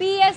PS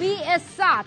PS 7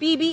PB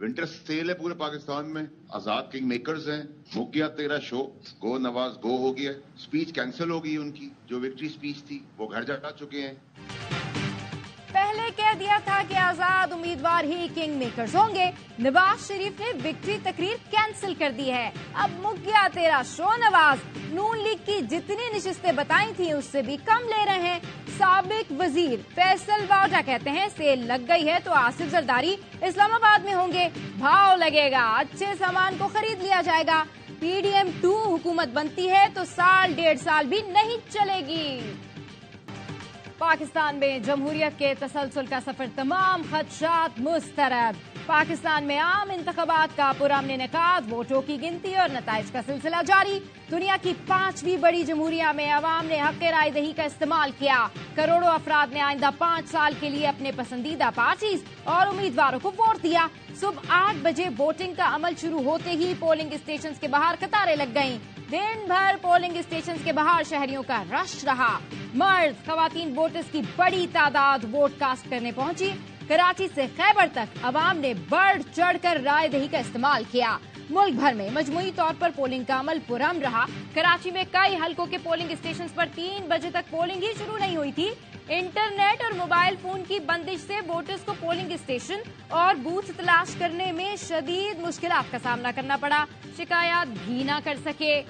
winter sale ہے پورے پاکستان میں. آزاد کنگ میکرز ہیں. مک گیا تیرا شو. گو نواز گو ہو گیا. اسپیچ کینسل ہو گئی ان کی جو وکٹری اسپیچ تھی, وہ گھر جا چکے ہیں. پہلے کہہ دیا تھا کہ آزاد امیدوار ہی کنگ میکرز ہوں گے. نواز شریف نے وکٹری تقریر کینسل کر دی ہے. اب مک گیا تیرا شو نواز. نون لیگ کی جتنی نشستیں بتائی تھیں اس سے بھی کم لے رہے ہیں. سابق وزیر فیصل واوڈا کہتے ہیں سیل لگ گئی ہے تو آصف زرداری اسلام آباد میں ہوں گے. بھاؤ لگے گا, اچھے سامان کو خرید لیا جائے گا. PDM-2 حکومت بنتی ہے تو سال ڈیڑھ سال بھی نہیں چلے گی. پاکستان میں جمہوریت کے تسلسل کا سفر تمام خدشات مسترد. پاکستان میں عام انتخابات کا پرامن انعقاد, ووٹوں کی گنتی اور نتائج کا سلسلہ جاری. دنیا کی 5ویں بڑی جمہوریہ میں عوام نے حق رائے دہی کا استعمال کیا. کروڑوں افراد نے آئندہ 5 سال کے لیے اپنے پسندیدہ پارٹیز اور امیدواروں کو ووٹ دیا. صبح 8 بجے ووٹنگ کا عمل شروع ہوتے ہی پولنگ اسٹیشنز کے باہر قطاریں لگ گئیں. دن بھر پولنگ اسٹیشنز کے باہر شہریوں کا رش رہا. مرد خواتین ووٹرز کی بڑی تعداد ووٹ کاسٹ کرنے پہنچی. کراچی سے خیبر تک عوام نے بڑھ چڑھ کر رائے دہی کا استعمال کیا. ملک بھر میں مجموعی طور پر پولنگ کا عمل پرامن رہا. کراچی میں کئی حلقوں کے پولنگ اسٹیشنز پر 3 بجے تک پولنگ ہی شروع نہیں ہوئی تھی. انٹرنیٹ اور موبائل فون کی بندش سے ووٹرز کو پولنگ اسٹیشن اور بوتھ تلاش کرنے میں شدید مشکلات کا سامنا کرنا پڑا. شکایات بھی نہ کر سکے.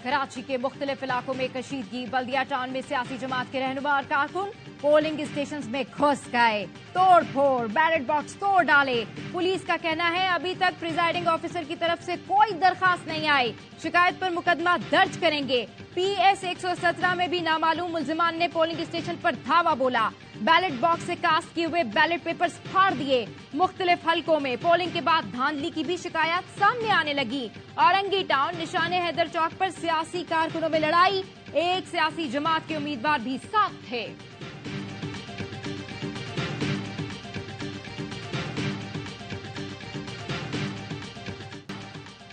کراچی کے مختلف علاقوں میں کشیدگی. بلدیہ ٹاؤن میں سیاسی جماعت کے رہنما اور کارکن پولنگ اسٹیشنز میں گھس گئے. توڑ پھوڑ, بیلٹ باکس توڑ ڈالے. پولیس کا کہنا ہے ابھی تک پریزائڈنگ آفیسر کی طرف سے کوئی درخواست نہیں آئی. شکایت پر مقدمہ درج کریں گے. PS 117 میں بھی نامعلوم ملزمان نے پولنگ اسٹیشن پر دھاوا بولا. بیلٹ باکس سے کاسٹ کیے ہوئے بیلٹ پیپرز پھاڑ دیے. مختلف حلقوں میں پولنگ کے بعد دھاندلی کی بھی شکایات سامنے آنے لگی. اورنگی ٹاؤن نشان حیدر چوک پر سیاسی کارکنوں میں لڑائی. ایک سیاسی جماعت کے امیدوار بھی ساتھ تھے.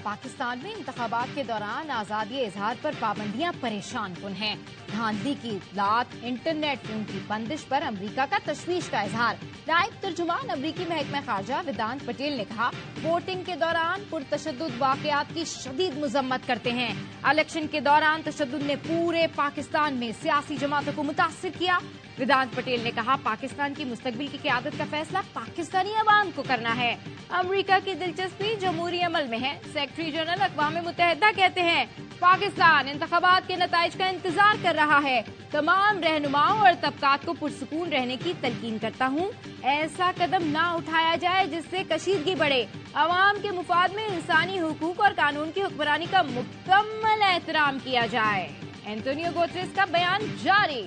پاکستان میں انتخابات کے دوران آزادی اظہار پر پابندیاں پریشان کن ہیں. دھاندلی کی اطلاعات, انٹرنیٹ فون کی بندش پر امریکہ کا تشویش کا اظہار. نائب ترجمان امریکی محکمہ خارجہ ویدانت پٹیل نے کہا ووٹنگ کے دوران پرتشدد واقعات کی شدید مذمت کرتے ہیں. الیکشن کے دوران تشدد نے پورے پاکستان میں سیاسی جماعتوں کو متاثر کیا. ویدانت پٹیل نے کہا پاکستان کی مستقبل کی قیادت کا فیصلہ پاکستانی عوام کو کرنا ہے. امریکہ کی دلچسپی جمہوری عمل میں ہے. سیکرٹری جنرل اقوام متحدہ کہتے ہیں پاکستان انتخابات کے نتائج کا انتظار کر رہا ہے. تمام رہنماؤں اور طبقات کو پرسکون رہنے کی تلقین کرتا ہوں. ایسا قدم نہ اٹھایا جائے جس سے کشیدگی بڑھے. عوام کے مفاد میں انسانی حقوق اور قانون کی حکمرانی کا مکمل احترام کیا جائے. اینٹونیو گوتریس کا بیان جاری.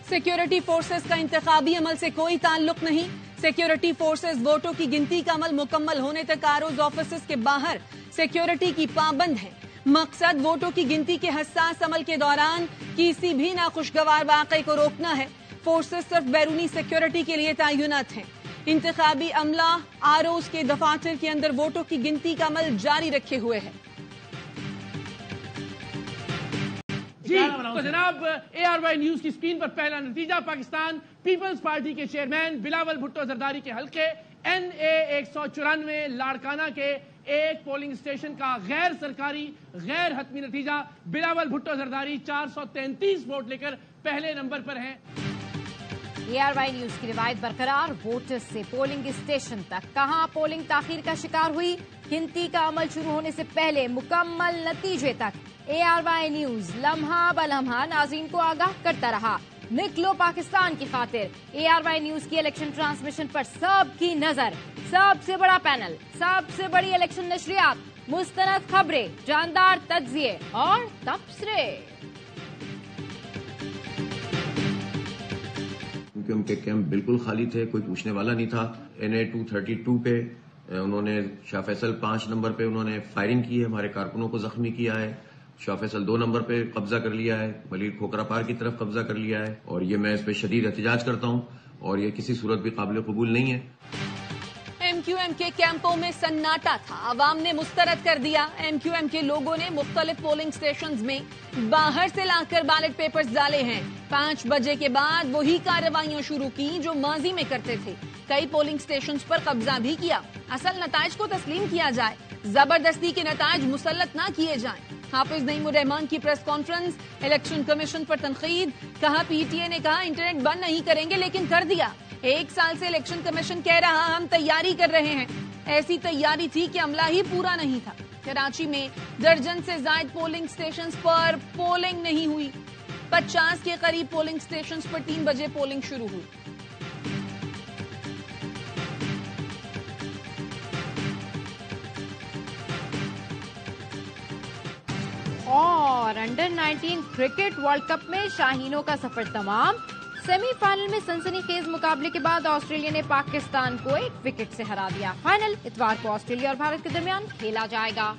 سیکیورٹی فورسز کا انتخابی عمل سے کوئی تعلق نہیں. سیکیورٹی فورسز ووٹوں کی گنتی کا عمل مکمل ہونے تک ROs آفیسز کے باہر سیکیورٹی کی پابند ہے. مقصد ووٹوں کی گنتی کے حساس عمل کے دوران کسی بھی ناخوشگوار واقعے کو روکنا ہے. فورسز صرف بیرونی سیکیورٹی کے لیے تعینات ہیں. انتخابی عملہ ROs کے دفاتر کے اندر ووٹوں کی گنتی کا عمل جاری رکھے ہوئے ہے. جی تو جناب ARY نیوز کی اسکرین پر پہلا نتیجہ پاکستان پیپلز پارٹی کے چیئرمین بلاول بھٹو زرداری کے حلقے NA 194 لاڑکانہ کے ایک پولنگ اسٹیشن کا غیر سرکاری غیر حتمی نتیجہ. بلاول بھٹو زرداری 433 ووٹ لے کر پہلے نمبر پر ہیں. ARY نیوز کی روایت برقرار. ووٹر سے پولنگ اسٹیشن تک کہاں پولنگ تاخیر کا شکار ہوئی. گنتی کا عمل شروع ہونے سے پہلے مکمل نتیجے تک ARY نیوز لمحہ بلمحہ ناظرین کو آگاہ کرتا رہا. نکلو پاکستان کی خاطر. ARY نیوز کی الیکشن ٹرانسمیشن پر سب کی نظر. سب سے بڑا پینل, سب سے بڑی الیکشن نشریات, مستند خبریں, جاندار تجزیے اور تبصرے. کیونکہ ان کے کیمپ بالکل خالی تھے, کوئی پوچھنے والا نہیں تھا. NA 232 پہ انہوں نے شاہ فیصل 5 نمبر پہ انہوں نے فائرنگ کی ہے, ہمارے کارکنوں کو زخمی کیا ہے. شاہ فیصل 2 نمبر پہ قبضہ کر لیا ہے, ملیر کھوکرا پار کی طرف قبضہ کر لیا ہے, اور یہ میں اس پہ شدید احتجاج کرتا ہوں اور یہ کسی صورت بھی قابل قبول نہیں ہے. MQM کے کیمپوں میں سناٹا تھا. عوام نے مسترد کر دیا. MQM کے لوگوں نے مختلف پولنگ سٹیشنز میں باہر سے لا کر بیلٹ پیپرز ڈالے ہیں. 5 بجے کے بعد وہی کارروائیاں شروع کی جو ماضی میں کرتے تھے. کئی پولنگ سٹیشنز پر قبضہ بھی کیا. اصل نتائج کو تسلیم کیا جائے, زبردستی کے نتائج مسلط نہ کیے جائیں. حافظ نعیم الرحمان کی پریس کانفرنس, الیکشن کمیشن پر تنقید. کہا PTA نے کہا انٹرنیٹ بند نہیں کریں گے لیکن کر دیا. 1 سال سے الیکشن کمیشن کہہ رہا ہم تیاری کر رہے ہیں. ایسی تیاری تھی کہ عملہ ہی پورا نہیں تھا. کراچی میں درجن سے زائد پولنگ سٹیشنز پر پولنگ نہیں ہوئی. 50 کے قریب پولنگ سٹیشنز پر 3 بجے پولنگ شروع ہوئی. اور انڈر 19 کرکٹ ورلڈ کپ میں شاہینوں کا سفر تمام. سیمی فائنل میں سنسنی خیز مقابلے کے بعد آسٹریلیا نے پاکستان کو 1 وکٹ سے ہرا دیا. فائنل اتوار کو آسٹریلیا اور بھارت کے درمیان کھیلا جائے گا.